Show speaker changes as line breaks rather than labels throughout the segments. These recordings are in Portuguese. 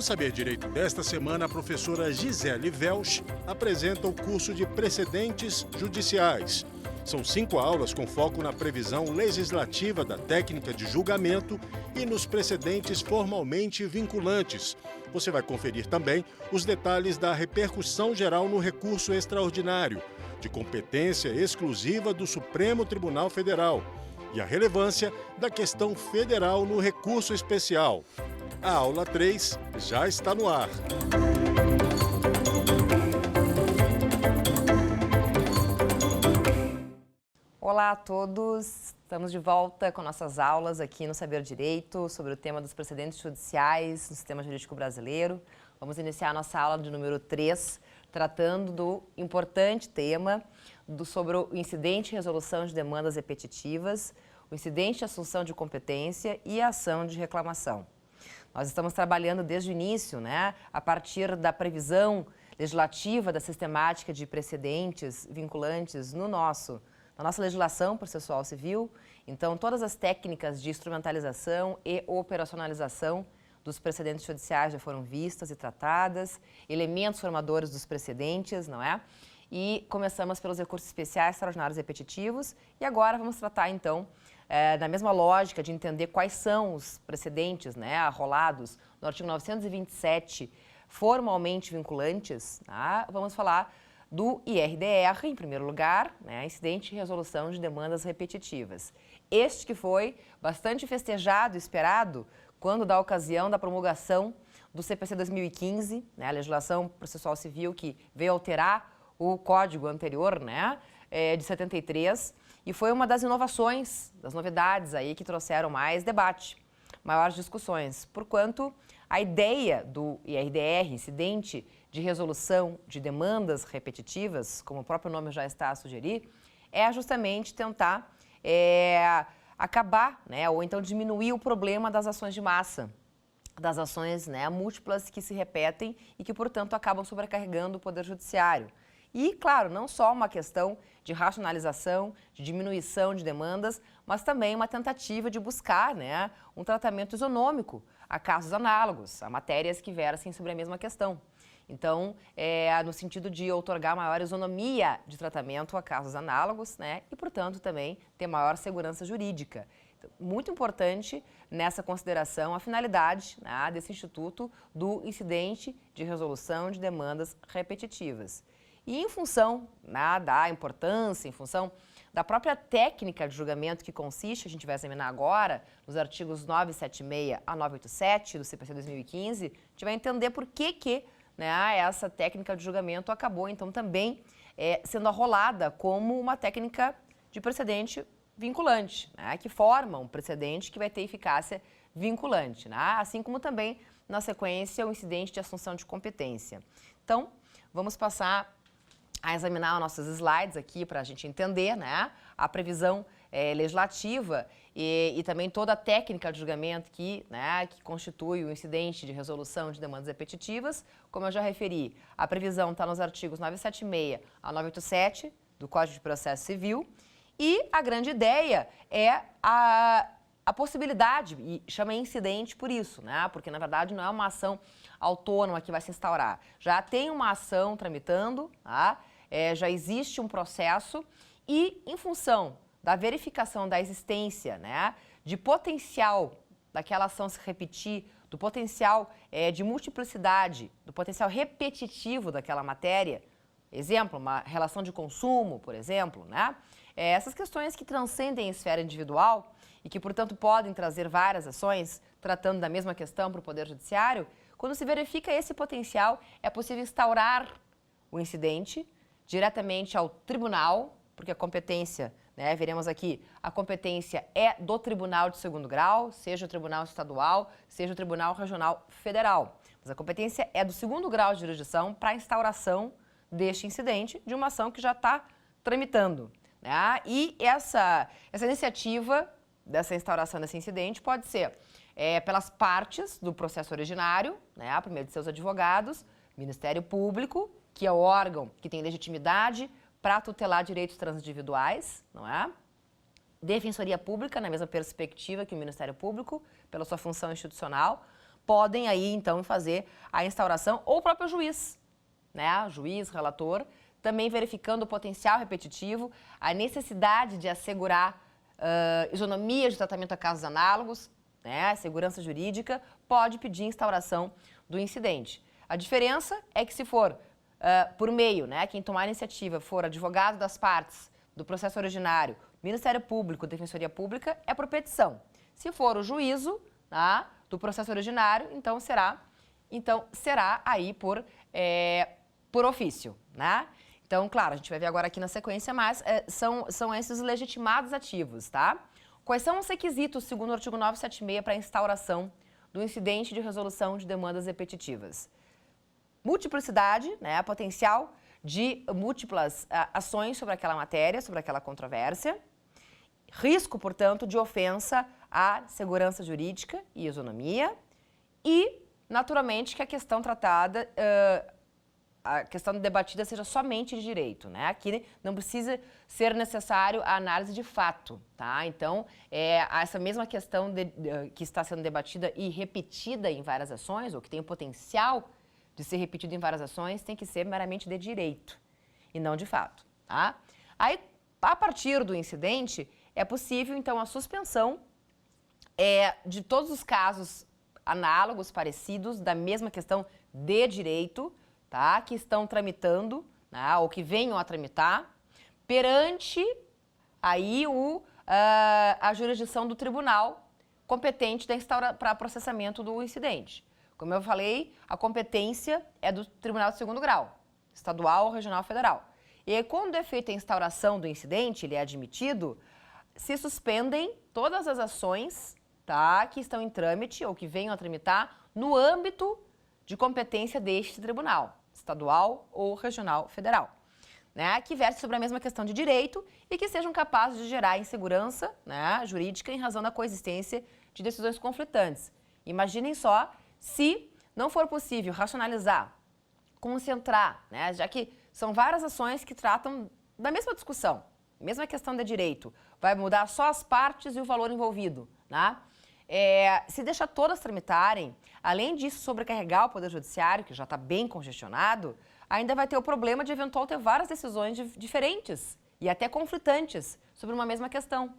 No Saber Direito desta semana, a professora Gisele Welch apresenta o curso de Precedentes Judiciais. São 5 aulas com foco na previsão legislativa da técnica de julgamento e nos precedentes formalmente vinculantes. Você vai conferir também os detalhes da repercussão geral no recurso extraordinário, de competência exclusiva do Supremo Tribunal Federal, e a relevância da questão federal no recurso especial. A aula 3 já está no ar.
Olá a todos, estamos de volta com nossas aulas aqui no Saber Direito sobre o tema dos precedentes judiciais no sistema jurídico brasileiro. Vamos iniciar a nossa aula de número 3, tratando do importante tema sobre o incidente de resolução de demandas repetitivas, o incidente de assunção de competência e a ação de reclamação. Nós estamos trabalhando desde o início, a partir da previsão legislativa da sistemática de precedentes vinculantes na nossa legislação processual civil. Então, todas as técnicas de instrumentalização e operacionalização dos precedentes judiciais já foram vistas e tratadas, elementos formadores dos precedentes, E começamos pelos recursos especiais, extraordinários e repetitivos, e agora vamos tratar, então, na mesma lógica de entender quais são os precedentes arrolados no artigo 927, formalmente vinculantes. Vamos falar do IRDR, em primeiro lugar, incidente de resolução de demandas repetitivas. Este que foi bastante festejado e esperado quando da ocasião da promulgação do CPC 2015, a legislação processual civil que veio alterar o código anterior, de 73, e foi uma das inovações, das novidades aí que trouxeram mais debate, maiores discussões, porquanto a ideia do IRDR, incidente de resolução de demandas repetitivas, como o próprio nome já está a sugerir, é justamente tentar acabar, ou então diminuir o problema das ações de massa, das ações múltiplas que se repetem e que, portanto, acabam sobrecarregando o Poder Judiciário. E, claro, não só uma questão de racionalização, de diminuição de demandas, mas também uma tentativa de buscar um tratamento isonômico a casos análogos, a matérias que versem sobre a mesma questão. Então, no sentido de outorgar maior isonomia de tratamento a casos análogos, e, portanto, também ter maior segurança jurídica. Então, muito importante nessa consideração a finalidade desse Instituto do incidente de resolução de demandas repetitivas. E em função da importância, em função da própria técnica de julgamento que consiste, a gente vai examinar agora, nos artigos 976 a 987 do CPC 2015, a gente vai entender por que essa técnica de julgamento acabou, então, também sendo arrolada como uma técnica de precedente vinculante, que forma um precedente que vai ter eficácia vinculante, assim como também, na sequência, o incidente de assunção de competência. Então, vamos passar a examinar nossos slides aqui para a gente entender a previsão legislativa e também toda a técnica de julgamento que constitui o incidente de resolução de demandas repetitivas. Como eu já referi, a previsão está nos artigos 976 a 987 do Código de Processo Civil e a grande ideia é a possibilidade, e chama incidente por isso, porque na verdade não é uma ação autônoma que vai se instaurar. Já tem uma ação tramitando, já existe um processo e, em função da verificação da existência de potencial daquela ação se repetir, do potencial de multiplicidade, do potencial repetitivo daquela matéria, exemplo, uma relação de consumo, por exemplo, essas questões que transcendem a esfera individual e que, portanto, podem trazer várias ações tratando da mesma questão para o Poder Judiciário, quando se verifica esse potencial, é possível instaurar o incidente diretamente ao tribunal, porque a competência, veremos aqui, a competência é do tribunal de segundo grau, seja o tribunal estadual, seja o tribunal regional federal. Mas a competência é do segundo grau de jurisdição para a instauração deste incidente de uma ação que já está tramitando. E essa iniciativa dessa instauração desse incidente pode ser pelas partes do processo originário, por meio de seus advogados, Ministério Público, que é o órgão que tem legitimidade para tutelar direitos transindividuais, Defensoria Pública, na mesma perspectiva que o Ministério Público, pela sua função institucional, podem aí, então, fazer a instauração, ou o próprio juiz, né? Juiz, relator, também verificando o potencial repetitivo, a necessidade de assegurar isonomia de tratamento a casos análogos, né? Segurança jurídica, pode pedir instauração do incidente. A diferença é que se for por meio, né, quem tomar a iniciativa for advogado das partes do processo originário, Ministério Público, Defensoria Pública, é por petição. Se for o juízo, tá, do processo originário, então será aí por ofício, né? Então, claro, a gente vai ver agora aqui na sequência, mas são esses legitimados ativos, tá? Quais são os requisitos, segundo o artigo 976, para a instauração do incidente de resolução de demandas repetitivas? Multiplicidade, né, potencial de múltiplas ações sobre aquela matéria, sobre aquela controvérsia. Risco, portanto, de ofensa à segurança jurídica e isonomia. E, naturalmente, que a questão tratada, a questão debatida seja somente de direito, né? Aqui não precisa ser necessário a análise de fato, tá? Então, essa mesma questão que está sendo debatida e repetida em várias ações, ou que tem o potencial de ser repetido em várias ações, tem que ser meramente de direito e não de fato, tá? Aí, a partir do incidente, é possível, então, a suspensão de todos os casos análogos, parecidos, da mesma questão de direito, tá? Que estão tramitando, né, ou que venham a tramitar, perante aí a jurisdição do tribunal competente para processamento do incidente. Como eu falei, a competência é do Tribunal de Segundo Grau, estadual ou regional federal. E aí, quando é feita a instauração do incidente, ele é admitido, se suspendem todas as ações, tá, que estão em trâmite ou que venham a tramitar no âmbito de competência deste tribunal, estadual ou regional federal, né, que verte sobre a mesma questão de direito e que sejam capazes de gerar insegurança, né, jurídica em razão da coexistência de decisões conflitantes. Imaginem só se não for possível racionalizar, concentrar, né, já que são várias ações que tratam da mesma discussão, mesma questão de direito, vai mudar só as partes e o valor envolvido, né? Se deixar todas tramitarem, além disso sobrecarregar o Poder Judiciário, que já está bem congestionado, ainda vai ter o problema de eventual ter várias decisões diferentes e até conflitantes sobre uma mesma questão.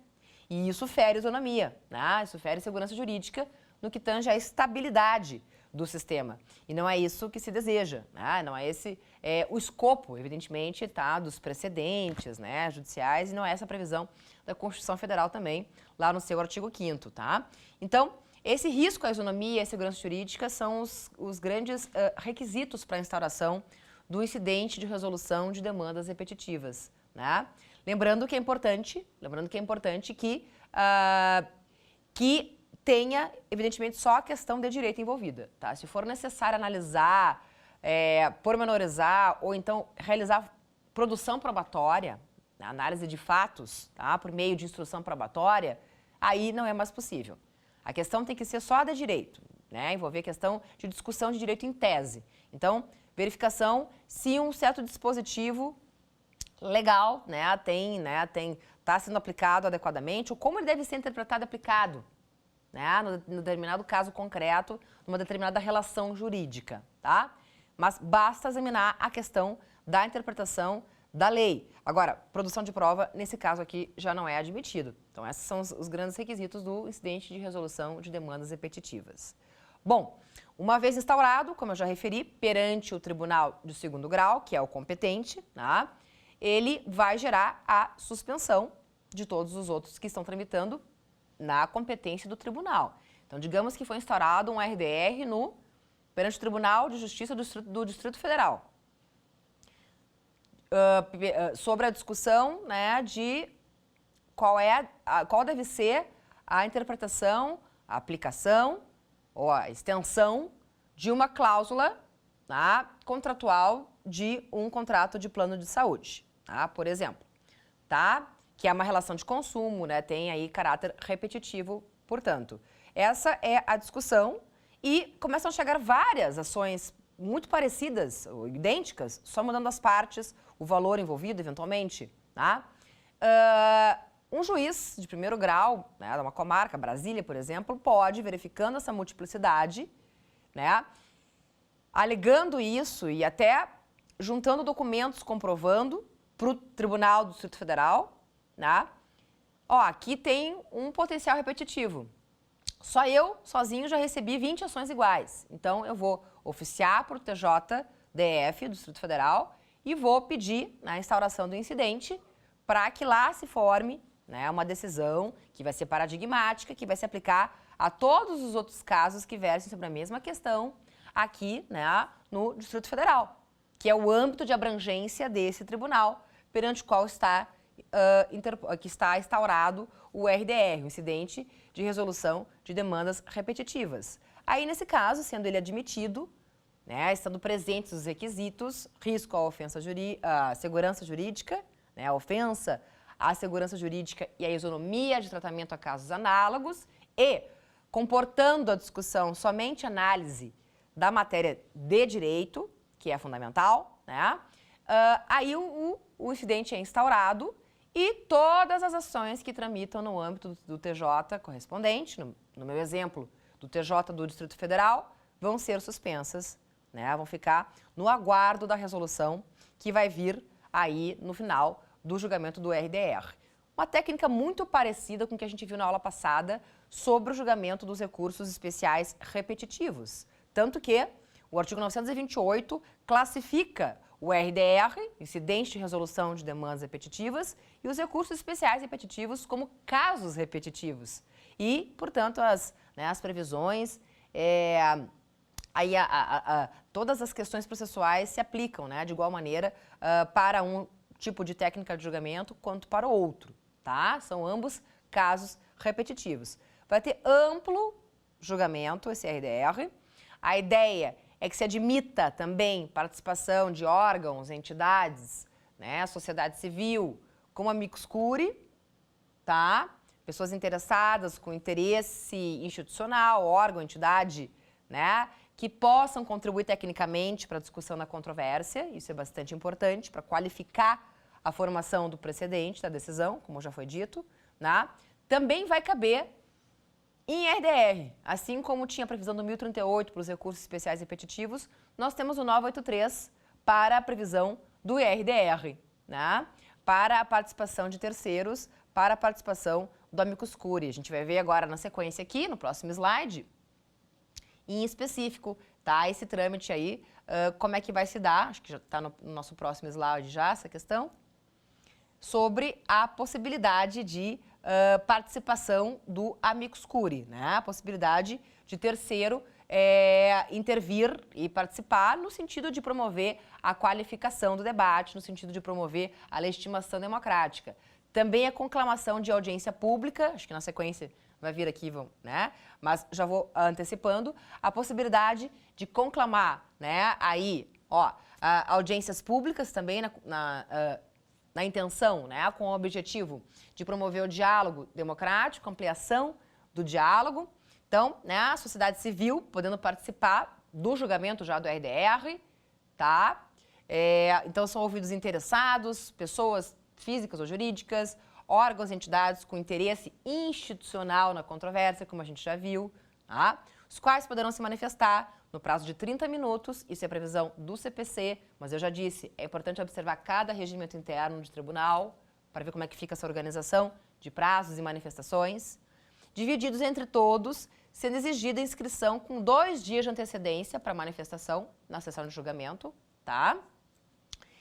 E isso fere isonomia, né? Isso fere segurança jurídica no que tange à estabilidade do sistema. E não é isso que se deseja, né? Não é esse o escopo, evidentemente, tá, dos precedentes, né, judiciais, e não é essa a previsão da Constituição Federal também, lá no seu artigo 5º, tá? Então, esse risco à isonomia e à segurança jurídica são os grandes requisitos para a instauração do incidente de resolução de demandas repetitivas, né? Lembrando que é importante que tenha, evidentemente, só a questão de direito envolvida, tá? Se for necessário analisar, pormenorizar ou então realizar produção probatória, análise de fatos, tá? Por meio de instrução probatória, aí não é mais possível. A questão tem que ser só a de direito, né? Envolver a questão de discussão de direito em tese. Então, verificação se um certo dispositivo legal, está sendo aplicado adequadamente, ou como ele deve ser interpretado e aplicado, né, no determinado caso concreto, numa determinada relação jurídica, tá? Mas basta examinar a questão da interpretação da lei. Agora, produção de prova, nesse caso aqui, já não é admitido. Então, esses são os grandes requisitos do incidente de resolução de demandas repetitivas. Bom, uma vez instaurado, como eu já referi, perante o Tribunal de Segundo Grau, que é o competente, tá? Ele vai gerar a suspensão de todos os outros que estão tramitando na competência do tribunal. Então, digamos que foi instaurado um RDR perante o Tribunal de Justiça do Distrito Federal, sobre a discussão, né, de qual deve ser a interpretação, a aplicação ou a extensão de uma cláusula, tá, contratual de um contrato de plano de saúde, tá, por exemplo, tá? Que é uma relação de consumo, né? Tem aí caráter repetitivo, portanto. Essa é a discussão e começam a chegar várias ações muito parecidas, ou idênticas, só mudando as partes, o valor envolvido, eventualmente, tá? Um juiz de primeiro grau, né, de uma comarca, Brasília, por exemplo, pode, verificando essa multiplicidade, né? Alegando isso e até juntando documentos comprovando para o Tribunal do Distrito Federal, né? Ó, aqui tem um potencial repetitivo. Só eu, sozinho, já recebi 20 ações iguais. Então, eu vou oficiar para o TJDF do Distrito Federal e vou pedir a instauração do incidente para que lá se forme, né, uma decisão que vai ser paradigmática, que vai se aplicar a todos os outros casos que versem sobre a mesma questão aqui, né, no Distrito Federal, que é o âmbito de abrangência desse tribunal, perante o qual está instaurado o RDR, o Incidente de Resolução de Demandas Repetitivas. Aí, nesse caso, sendo ele admitido, né, estando presentes os requisitos, risco à ofensa à segurança jurídica, né, a ofensa à segurança jurídica e a isonomia de tratamento a casos análogos e comportando a discussão somente análise da matéria de direito, que é fundamental, né, aí o incidente é instaurado e todas as ações que tramitam no âmbito do TJ correspondente, no meu exemplo, do TJ do Distrito Federal, vão ser suspensas, né? Vão ficar no aguardo da resolução que vai vir aí no final do julgamento do RDR. Uma técnica muito parecida com o que a gente viu na aula passada sobre o julgamento dos recursos especiais repetitivos. Tanto que o artigo 928 classifica o RDR, Incidente de Resolução de Demandas Repetitivas, e os recursos especiais repetitivos como casos repetitivos. E, portanto, as previsões, todas as questões processuais se aplicam, né, de igual maneira para um tipo de técnica de julgamento quanto para o outro, tá? São ambos casos repetitivos. Vai ter amplo julgamento esse RDR. A ideia é que se admita também participação de órgãos, entidades, né, sociedade civil, como amicus curiae, tá? Pessoas interessadas com interesse institucional, órgão, entidade, né, que possam contribuir tecnicamente para a discussão da controvérsia. Isso é bastante importante para qualificar a formação do precedente da decisão, como já foi dito, né? Também vai caber em RDR, assim como tinha a previsão do 1038 para os recursos especiais repetitivos, nós temos o 983 para a previsão do RDR, né? Para a participação de terceiros, para a participação do amicus curiae. A gente vai ver agora na sequência aqui, no próximo slide, em específico, tá? Esse trâmite aí, como é que vai se dar, acho que já está no nosso próximo slide já essa questão, sobre a possibilidade de participação do amicus curiae, né? A possibilidade de terceiro intervir e participar no sentido de promover a qualificação do debate, no sentido de promover a legitimação democrática. Também a conclamação de audiência pública, acho que na sequência vai vir aqui, né? Mas já vou antecipando, a possibilidade de conclamar, né? Aí, ó, audiências públicas também na intenção, né, com o objetivo de promover o diálogo democrático, ampliação do diálogo. Então, né, a sociedade civil podendo participar do julgamento já do RDR, tá? Então, são ouvidos interessados, pessoas físicas ou jurídicas, órgãos e entidades com interesse institucional na controvérsia, como a gente já viu, tá? Os quais poderão se manifestar no prazo de 30 minutos, isso é previsão do CPC, mas eu já disse, é importante observar cada regimento interno de tribunal, para ver como é que fica essa organização de prazos e manifestações, divididos entre todos, sendo exigida a inscrição com 2 dias de antecedência para manifestação na sessão de julgamento, tá?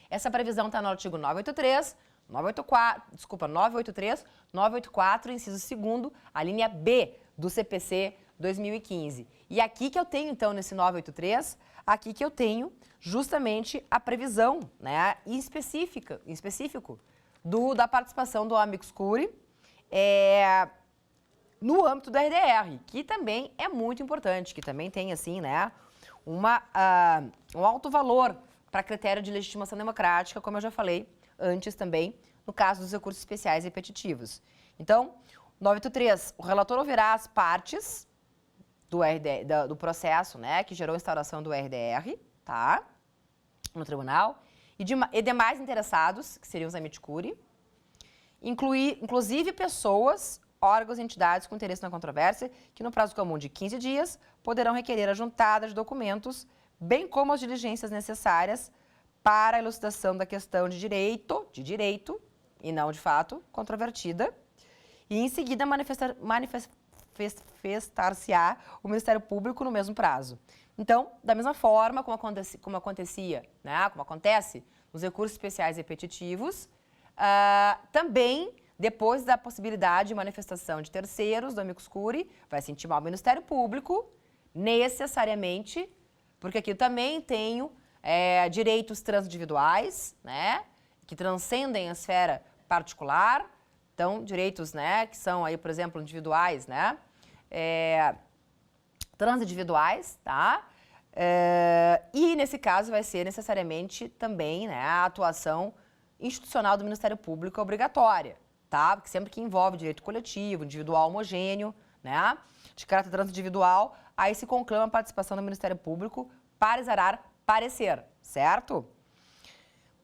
Essa previsão está no artigo 983, 983, 984, inciso 2º, a linha B do CPC 2015. E aqui que eu tenho, então, nesse 983, aqui que eu tenho justamente a previsão, né, em específico da participação do amicus curiae no âmbito do RDR, que também é muito importante, que também tem, assim, né, um alto valor para critério de legitimação democrática, como eu já falei antes também, no caso dos recursos especiais repetitivos. Então, 983, o relator ouvirá as partes do processo, né, que gerou a instauração do RDR, tá, no tribunal, e demais interessados, que seriam os amicus curiae, inclusive pessoas órgãos e entidades com interesse na controvérsia, que no prazo comum de 15 dias poderão requerer a juntada de documentos, bem como as diligências necessárias para a elucidação da questão de direito e não de fato controvertida, e em seguida manifestar-se-á o Ministério Público no mesmo prazo. Então, da mesma forma como acontece nos recursos especiais repetitivos, também, depois da possibilidade de manifestação de terceiros do amicus curiae, vai se intimar o Ministério Público, necessariamente, porque aqui eu também tenho direitos transindividuais, né, que transcendem a esfera particular, então, direitos, né, que são aí, por exemplo, individuais, né, transindividuais, tá? E, nesse caso, vai ser necessariamente também, né, a atuação institucional do Ministério Público obrigatória, tá? Porque sempre que envolve direito coletivo, individual homogêneo, né, de caráter transindividual, aí se conclama a participação do Ministério Público para exarar parecer, certo?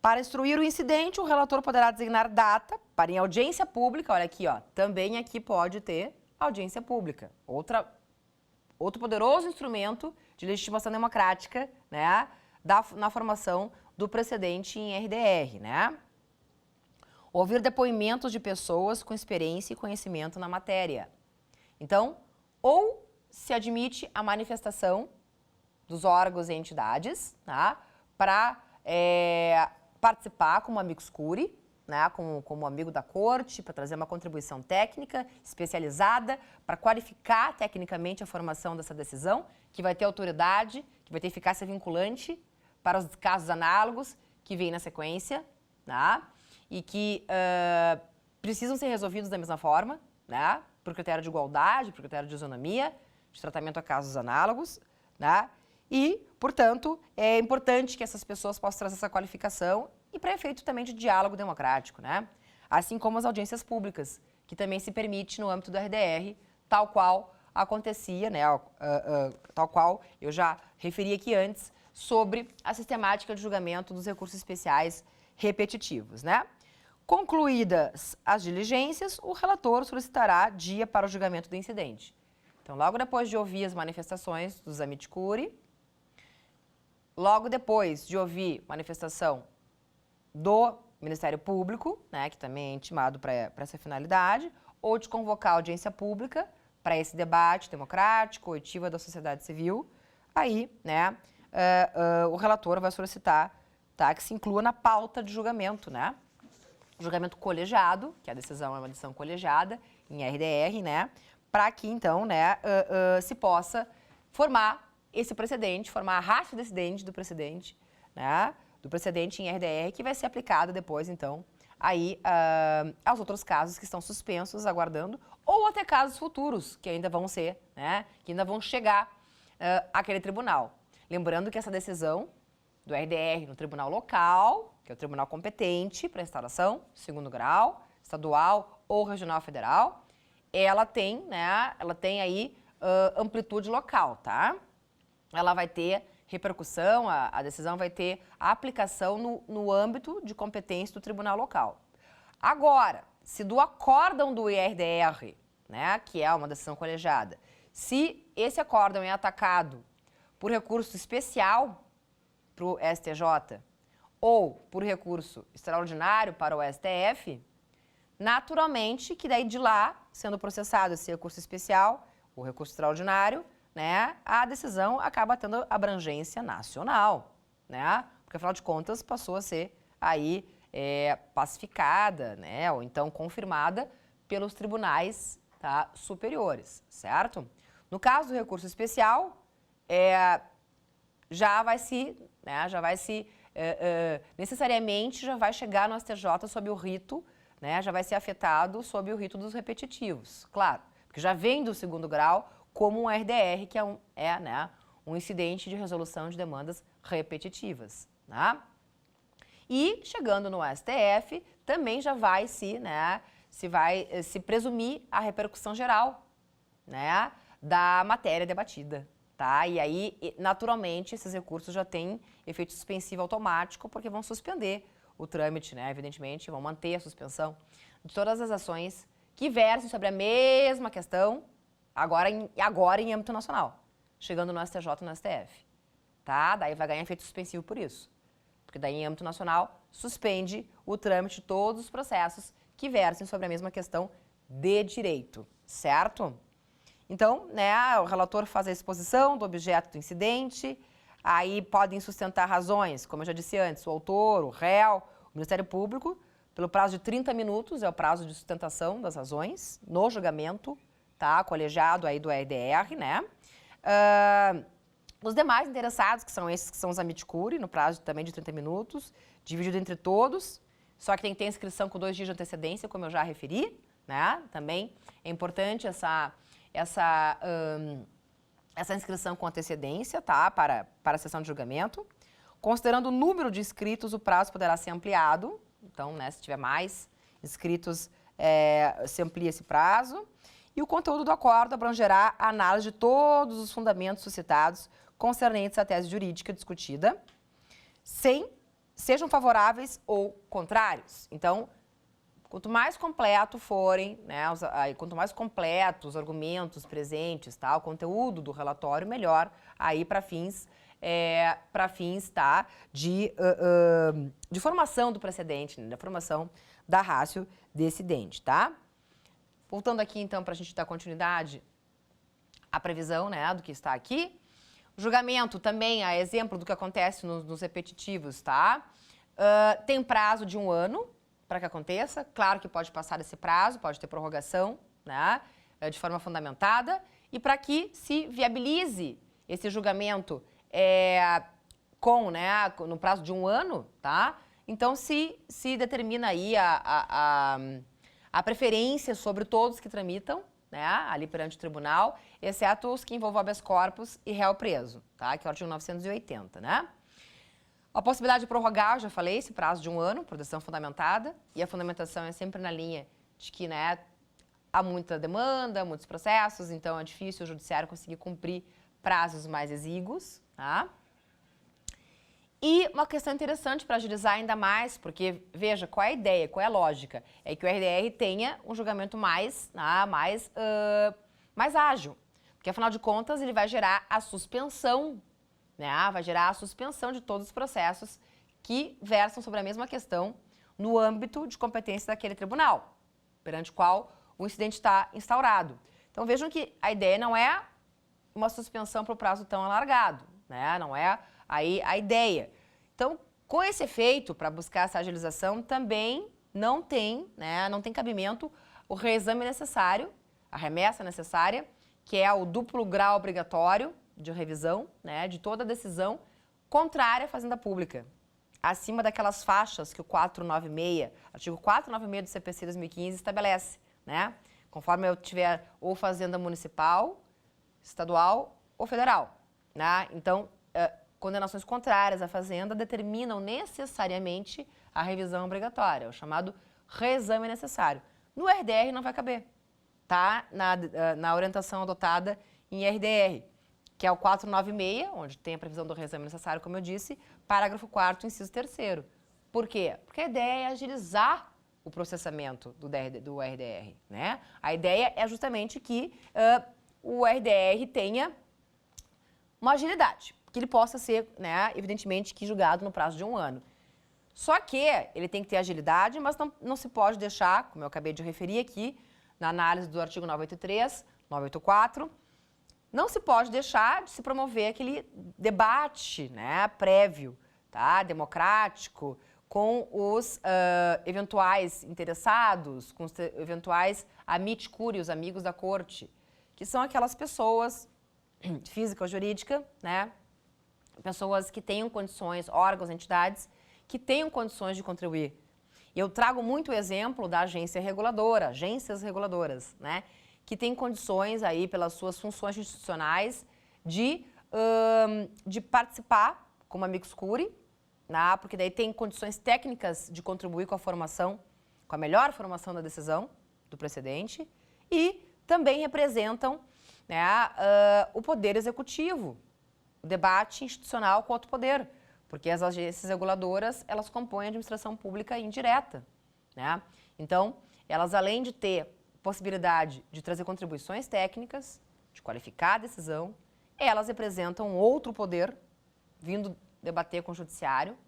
Para instruir o incidente, o relator poderá designar data para em audiência pública, olha aqui, ó, também aqui pode ter audiência pública, outro poderoso instrumento de legitimação democrática, né, na formação do precedente em RDR, né? Ouvir depoimentos de pessoas com experiência e conhecimento na matéria. Então, ou se admite a manifestação dos órgãos e entidades, tá, para participar como amicus curiae, né, como amigo da corte, para trazer uma contribuição técnica especializada, para qualificar tecnicamente a formação dessa decisão, que vai ter autoridade, que vai ter eficácia vinculante para os casos análogos que vêm na sequência, tá, e que precisam ser resolvidos da mesma forma, né, por critério de igualdade, por critério de isonomia, de tratamento a casos análogos, né, e, portanto, é importante que essas pessoas possam trazer essa qualificação e para efeito também de diálogo democrático, né? Assim como as audiências públicas, que também se permite no âmbito do RDR, tal qual acontecia, né? Tal qual eu já referi aqui antes, sobre a sistemática de julgamento dos recursos especiais repetitivos, né? Concluídas as diligências, o relator solicitará dia para o julgamento do incidente. Então, logo depois de ouvir as manifestações dos amicus curiae, logo depois de ouvir manifestação do Ministério Público, né, que também é intimado para essa finalidade, ou de convocar audiência pública para esse debate democrático, oitiva da sociedade civil, aí, né, o relator vai solicitar, tá, que se inclua na pauta de julgamento, né, julgamento colegiado, que a decisão é uma decisão colegiada em RDR, né, para que, então, né, se possa formar esse precedente, formar a ratio decidente do precedente, né, do precedente em RDR, que vai ser aplicado depois, então, aí aos outros casos que estão suspensos, aguardando, ou até casos futuros, que ainda vão ser, né, que ainda vão chegar àquele tribunal. Lembrando que essa decisão do RDR no tribunal local, que é o tribunal competente para instauração, segundo grau, estadual ou regional federal, ela tem, né, aí amplitude local, tá? Ela vai ter repercussão, a decisão vai ter a aplicação no âmbito de competência do tribunal local. Agora, se do acórdão do IRDR, né, que é uma decisão colegiada, se esse acórdão é atacado por recurso especial para o STJ ou por recurso extraordinário para o STF, naturalmente que daí de lá, sendo processado esse recurso especial, o recurso extraordinário, né, a decisão acaba tendo abrangência nacional, né, porque afinal de contas passou a ser aí pacificada, né, ou então confirmada pelos tribunais, tá, superiores, certo? No caso do recurso especial, necessariamente já vai chegar no STJ sob o rito, né, já vai ser afetado sob o rito dos repetitivos, claro, porque já vem do segundo grau como um RDR, que né, um incidente de resolução de demandas repetitivas, né? E chegando no STF, também já vai se presumir a repercussão geral, né, da matéria debatida, tá? E aí, naturalmente, esses recursos já têm efeito suspensivo automático, porque vão suspender o trâmite, né, evidentemente, vão manter a suspensão de todas as ações que versem sobre a mesma questão, agora em âmbito nacional, chegando no STJ e no STF. Tá? Daí vai ganhar efeito suspensivo por isso. Porque daí, em âmbito nacional, suspende o trâmite de todos os processos que versem sobre a mesma questão de direito, certo? Então, né, o relator faz a exposição do objeto do incidente, aí podem sustentar razões, como eu já disse antes, o autor, o réu, o Ministério Público, pelo prazo de 30 minutos, é o prazo de sustentação das razões, no julgamento, tá, colegiado aí do RDR, né? Os demais interessados, que são esses que são os amici curiae, no prazo também de 30 minutos, dividido entre todos, só que tem que ter inscrição com 2 dias de antecedência, como eu já referi, né? Também é importante essa inscrição com antecedência, tá? Para a sessão de julgamento. Considerando o número de inscritos, o prazo poderá ser ampliado. Então, né, se tiver mais inscritos, se amplia esse prazo. E o conteúdo do acordo abrangerá a análise de todos os fundamentos suscitados concernentes à tese jurídica discutida, sejam favoráveis ou contrários. Então, quanto mais completo forem, né, quanto mais completos os argumentos presentes, tá, o conteúdo do relatório, melhor aí para fins tá, de formação do precedente, né, da formação da ratio decidente, tá? Voltando aqui, então, para a gente dar continuidade à previsão, né, do que está aqui. O julgamento também é exemplo do que acontece nos repetitivos, tá? Tem prazo de 1 ano para que aconteça. Claro que pode passar esse prazo, pode ter prorrogação, né, de forma fundamentada. E para que se viabilize esse julgamento no prazo de 1 ano, tá? Então, se determina aí a preferência sobre todos que tramitam, né, ali perante o tribunal, exceto os que envolvam habeas corpus e réu preso, tá? Que é o artigo 980, né? A possibilidade de prorrogar, eu já falei, esse prazo de 1 ano, por decisão fundamentada, e a fundamentação é sempre na linha de que, né, há muita demanda, muitos processos, então é difícil o judiciário conseguir cumprir prazos mais exíguos, tá? E uma questão interessante para agilizar ainda mais, porque, veja, qual é a ideia, qual é a lógica? É que o RDR tenha um julgamento mais ágil, porque, afinal de contas, ele vai gerar a suspensão, né? Vai gerar a suspensão de todos os processos que versam sobre a mesma questão no âmbito de competência daquele tribunal, perante o qual o incidente está instaurado. Então, vejam que a ideia não é uma suspensão para o prazo tão alargado, né? Não é aí a ideia. Então, com esse efeito, para buscar essa agilização, também não tem cabimento o reexame necessário, a remessa necessária, que é o duplo grau obrigatório de revisão, né, de toda decisão contrária à fazenda pública, acima daquelas faixas que o 496, artigo 496 do CPC 2015 estabelece, né? Conforme eu tiver ou fazenda municipal, estadual ou federal, né? Então, condenações contrárias à fazenda determinam necessariamente a revisão obrigatória, o chamado reexame necessário. No RDR não vai caber, tá? Na orientação adotada em RDR, que é o 496, onde tem a previsão do reexame necessário, como eu disse, parágrafo 4º, inciso 3º. Por quê? Porque a ideia é agilizar o processamento do RDR, né? A ideia é justamente que o RDR tenha uma agilidade, que ele possa ser, né, evidentemente, que julgado no prazo de 1 ano. Só que ele tem que ter agilidade, mas não se pode deixar, como eu acabei de referir aqui, na análise do artigo 983, 984, não se pode deixar de se promover aquele debate, né, prévio, tá, democrático, com os eventuais interessados, com os eventuais amici curiae, os amigos da corte, que são aquelas pessoas, física ou jurídica, né, pessoas que tenham condições, órgãos, entidades, que tenham condições de contribuir. Eu trago muito o exemplo da agência reguladora, agências reguladoras, né, que têm condições aí, pelas suas funções institucionais, de participar como amicus curiae, né, porque daí tem condições técnicas de contribuir com a formação, com a melhor formação da decisão do precedente, e também representam, né, o poder executivo, o debate institucional com outro poder, porque as agências reguladoras, elas compõem a administração pública indireta, né? Então, elas além de ter possibilidade de trazer contribuições técnicas, de qualificar a decisão, elas representam outro poder vindo debater com o judiciário.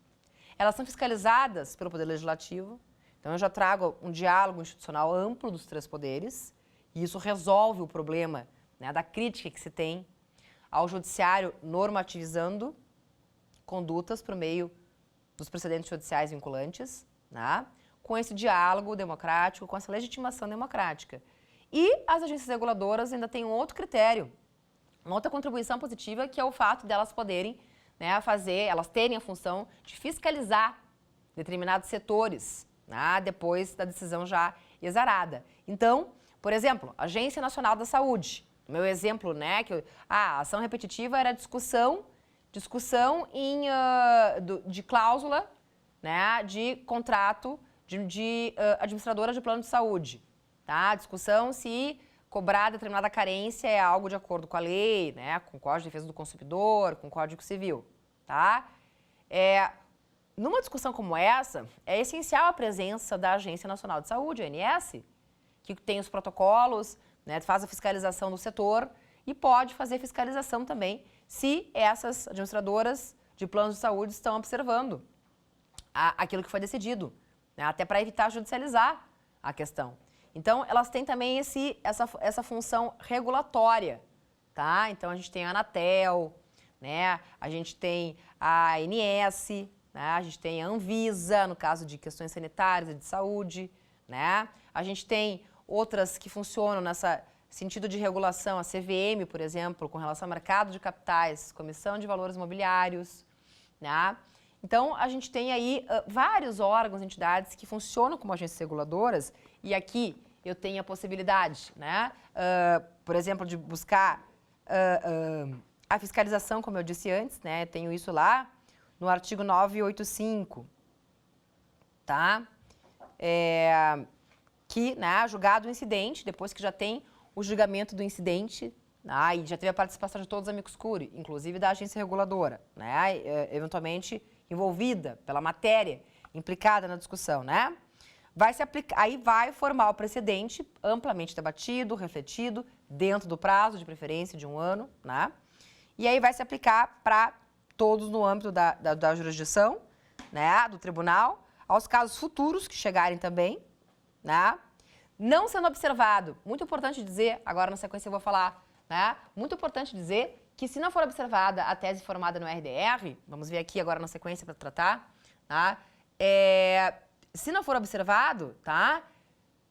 Elas são fiscalizadas pelo Poder Legislativo. Então, eu já trago um diálogo institucional amplo dos três poderes, e isso resolve o problema, né, da crítica que se tem ao judiciário normativizando condutas por meio dos precedentes judiciais vinculantes, né, com esse diálogo democrático, com essa legitimação democrática. E as agências reguladoras ainda têm um outro critério, uma outra contribuição positiva, que é o fato delas poderem, né, elas terem a função de fiscalizar determinados setores, né, depois da decisão já exarada. Então, por exemplo, Agência Nacional da Saúde. O meu exemplo, né, a ação repetitiva era discussão de cláusula, né, de contrato de administradora de plano de saúde. Tá? Discussão se cobrar determinada carência é algo de acordo com a lei, né, com o Código de Defesa do Consumidor, com o Código Civil. Tá? Numa discussão como essa, é essencial a presença da Agência Nacional de Saúde, a ANS, que tem os protocolos, né, faz a fiscalização do setor e pode fazer fiscalização também se essas administradoras de planos de saúde estão observando aquilo que foi decidido, né, até para evitar judicializar a questão. Então, elas têm também essa função regulatória, tá? Então, a gente tem a Anatel, né, a gente tem a ANS, né, a gente tem a Anvisa, no caso de questões sanitárias e de saúde, né? A gente tem outras que funcionam nesse sentido de regulação, a CVM, por exemplo, com relação ao mercado de capitais, Comissão de Valores Imobiliários, né? Então, a gente tem aí vários órgãos, entidades que funcionam como agências reguladoras, e aqui eu tenho a possibilidade, né, por exemplo, de buscar a fiscalização, como eu disse antes, né, tenho isso lá no artigo 985, tá? Que, né, julgado o incidente, depois que já tem o julgamento do incidente, né, e já teve a participação de todos os amicus curiae, inclusive da agência reguladora, né, eventualmente envolvida pela matéria implicada na discussão, né? Aí vai formar o precedente amplamente debatido, refletido, dentro do prazo, de preferência de 1 ano, né? E aí vai se aplicar para todos no âmbito da jurisdição, né, do tribunal, aos casos futuros que chegarem também, né? Não sendo observado, muito importante dizer, agora na sequência eu vou falar, né? Muito importante dizer que se não for observada a tese formada no RDR, vamos ver aqui agora na sequência para tratar, tá? Se não for observado, tá?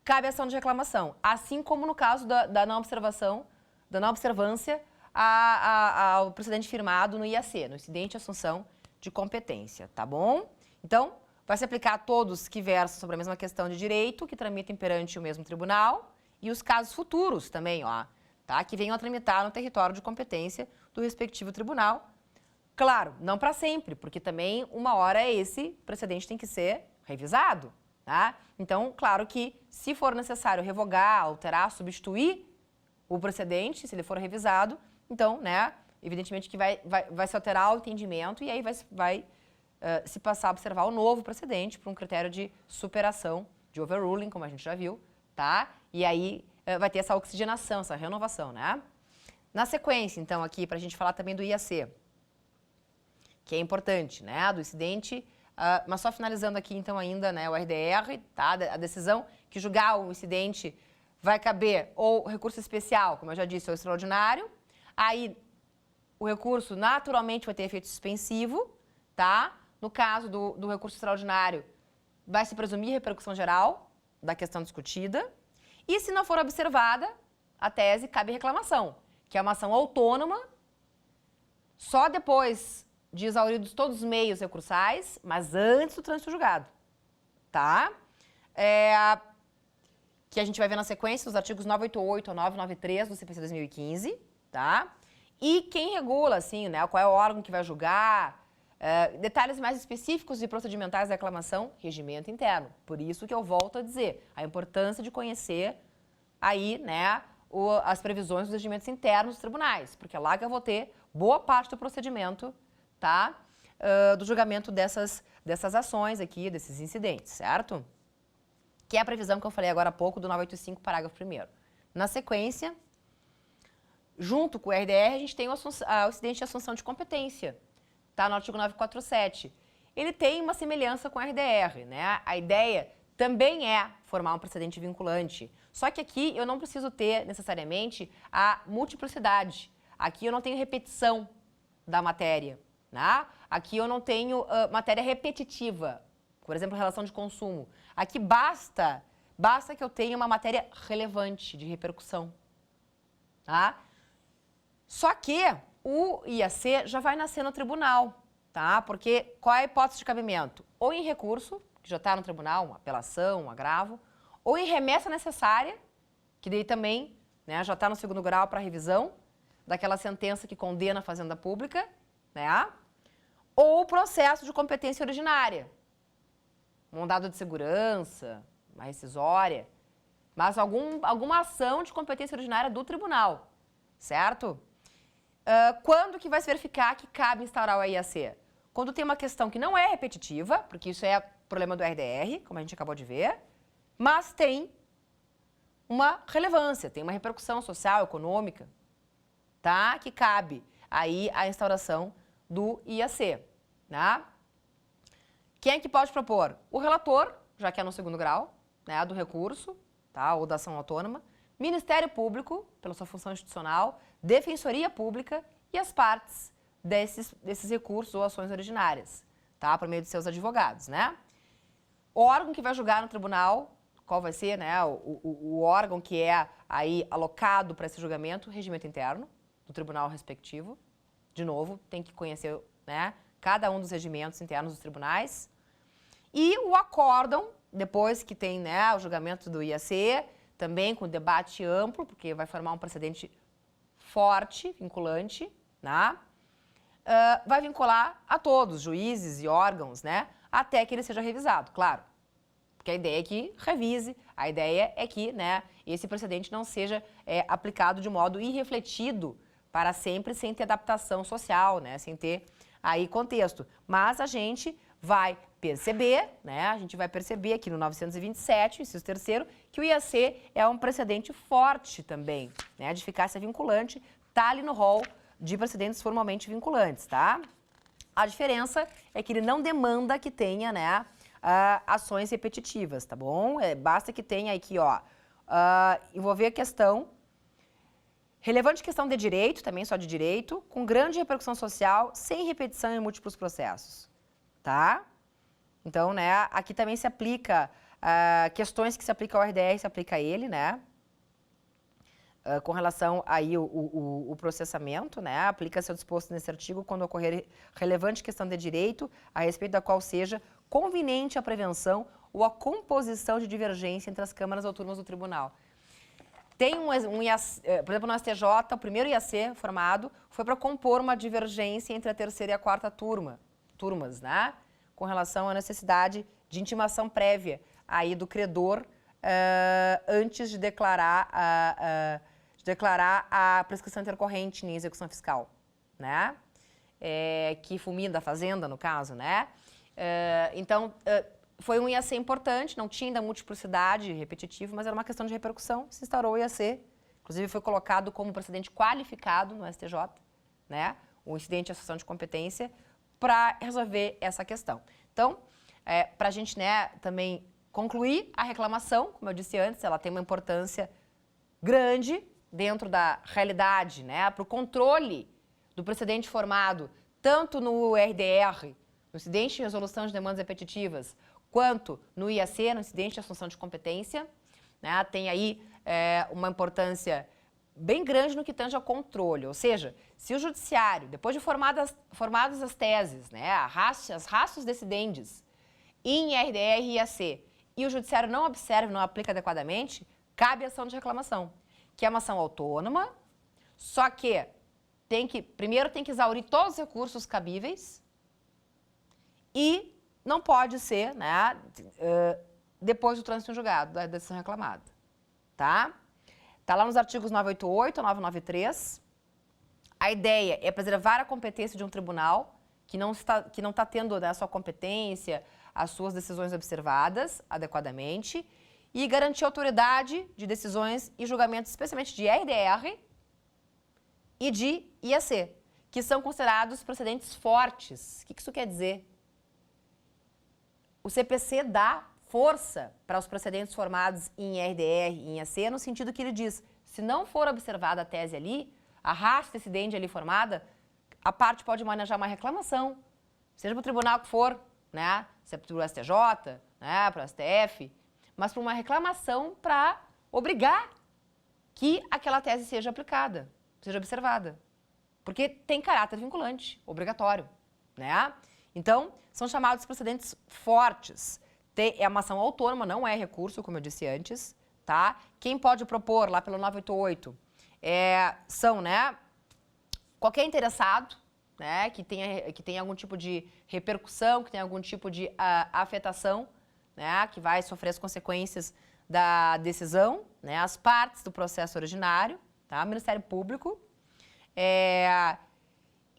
Cabe ação de reclamação, assim como no caso da não observância ao precedente firmado no IAC, no incidente de assunção de competência, tá bom? Então, vai se aplicar a todos que versam sobre a mesma questão de direito, que tramitem perante o mesmo tribunal, e os casos futuros também, ó, tá? Que venham a tramitar no território de competência do respectivo tribunal. Claro, não para sempre, porque também uma hora esse precedente tem que ser revisado, tá? Então, claro que se for necessário revogar, alterar, substituir o precedente, se ele for revisado, então, né, evidentemente que vai se alterar o entendimento e aí vai se passar a observar o novo precedente por um critério de superação, de overruling, como a gente já viu, tá? E aí vai ter essa oxigenação, essa renovação, né? Na sequência, então, aqui, para a gente falar também do IAC, que é importante, né, do incidente, mas só finalizando aqui, então, ainda, né, o RDR, tá? A decisão que julgar o incidente vai caber ou recurso especial, como eu já disse, ou extraordinário, aí o recurso naturalmente vai ter efeito suspensivo, tá? No caso do recurso extraordinário, vai se presumir repercussão geral da questão discutida, e se não for observada a tese, cabe reclamação, que é uma ação autônoma, só depois de exauridos todos os meios recursais, mas antes do trânsito julgado, tá? Que a gente vai ver na sequência, os artigos 988 a 993 do CPC 2015, tá? E quem regula, assim, né, qual é o órgão que vai julgar, detalhes mais específicos e procedimentais da reclamação, regimento interno. Por isso que eu volto a dizer, a importância de conhecer aí, né, as previsões dos regimentos internos dos tribunais, porque é lá que eu vou ter boa parte do procedimento, tá, do julgamento dessas ações aqui, desses incidentes, certo? que é a previsão que eu falei agora há pouco do 985, parágrafo 1º. Na sequência, junto com o RDR, a gente tem o incidente de assunção de competência, tá? No artigo 947. Ele tem uma semelhança com o RDR, né? A ideia também é formar um precedente vinculante. Só que aqui eu não preciso ter, necessariamente, a multiplicidade. Aqui eu não tenho repetição da matéria, né? Aqui eu não tenho matéria repetitiva, por exemplo, relação de consumo. Aqui basta que eu tenha uma matéria relevante, de repercussão, tá? Só que o IAC já vai nascer no tribunal, tá? Porque qual é a hipótese de cabimento? Ou em recurso, que já está no tribunal, uma apelação, um agravo, ou em remessa necessária, que daí também, né, já está no segundo grau para revisão daquela sentença que condena a fazenda pública, né? Ou processo de competência originária, um mandado de segurança, uma rescisória, mas alguma ação de competência originária do tribunal, certo? Quando que vai se verificar que cabe instaurar o IAC? Quando tem uma questão que não é repetitiva, porque isso é problema do RDR, como a gente acabou de ver, mas tem uma relevância, tem uma repercussão social, econômica, tá? Que cabe aí a instauração do IAC, né? Quem é que pode propor? O relator, já que é no segundo grau, né, do recurso, tá? Ou da ação autônoma, Ministério Público, pela sua função institucional, Defensoria Pública e as partes desses recursos ou ações originárias, tá? Por meio de seus advogados, né? O órgão que vai julgar no tribunal, qual vai ser, né? O órgão que é aí alocado para esse julgamento, regimento interno do tribunal respectivo. De novo, tem que conhecer, né, cada um dos regimentos internos dos tribunais. E o acórdão, depois que tem, né, o julgamento do IAC, também com debate amplo, porque vai formar um precedente forte, vinculante, né? Vai vincular a todos, juízes e órgãos, né? Até que ele seja revisado, claro. Porque a ideia é que revise, a ideia é que, né, esse precedente não seja aplicado de modo irrefletido para sempre, sem ter adaptação social, né? Sem ter aí contexto. Mas a gente vai perceber, né? A gente vai perceber aqui no 927, inciso 3º, que o IAC é um precedente forte também, né? De eficácia vinculante, tá ali no rol de precedentes formalmente vinculantes, tá? A diferença é que ele não demanda que tenha, né, ações repetitivas, tá bom? Basta que tenha aqui, ó, envolver a questão, relevante questão de direito, também só de direito, com grande repercussão social, sem repetição em múltiplos processos, tá? Então, né, aqui também se aplica, questões que se aplicam ao RDR, se aplica a ele, né? Com relação aí o processamento, né? Aplica-se ao disposto nesse artigo quando ocorrer relevante questão de direito, a respeito da qual seja conveniente a prevenção ou a composição de divergência entre as câmaras ou turmas do tribunal. Tem um IAC, por exemplo, no STJ, o primeiro IAC formado foi para compor uma divergência entre a terceira e a quarta turmas, né? Com relação à necessidade de intimação prévia aí do credor antes de declarar a prescrição intercorrente em execução fiscal, né? Que fulmina a fazenda, no caso, né? Então, foi um IAC importante, não tinha ainda multiplicidade repetitivo, mas era uma questão de repercussão, se instaurou o IAC, inclusive foi colocado como precedente qualificado no STJ, né? O incidente de associação de competência, para resolver essa questão. Então, para a gente, né, também concluir a reclamação, como eu disse antes, ela tem uma importância grande dentro da realidade, né, para o controle do precedente formado, tanto no RDR, no incidente de resolução de demandas repetitivas, quanto no IAC, no incidente de assunção de competência, né, tem aí uma importância bem grande no que tange ao controle, ou seja, se o judiciário, depois de formadas as teses, né, as ratio decidendi em RDR e IAC, e o judiciário não observa, não aplica adequadamente, cabe a ação de reclamação, que é uma ação autônoma, só que primeiro tem que exaurir todos os recursos cabíveis e não pode ser, né, depois do trânsito em julgado da decisão reclamada, tá? Está lá nos artigos 988 a 993. A ideia é preservar a competência de um tribunal que não está tendo, né, a sua competência, as suas decisões observadas adequadamente, e garantir autoridade de decisões e julgamentos, especialmente de RDR e de IAC, que são considerados precedentes fortes. O que isso quer dizer? O CPC dá força para os precedentes formados em RDR e em IAC, no sentido que ele diz, se não for observada a tese ali, a raça decidente ali formada, a parte pode manejar uma reclamação, seja para o tribunal que for, né? Se é para o STJ, né? Para o STF, mas para uma reclamação para obrigar que aquela tese seja aplicada, seja observada. Porque tem caráter vinculante, obrigatório, né? Então, são chamados precedentes fortes. É uma ação autônoma, não é recurso, como eu disse antes, tá? Quem pode propor lá pelo 988 são, né, qualquer interessado, né, que tenha algum tipo de repercussão, que tenha algum tipo de afetação, né, que vai sofrer as consequências da decisão, né, as partes do processo originário, tá? Ministério Público.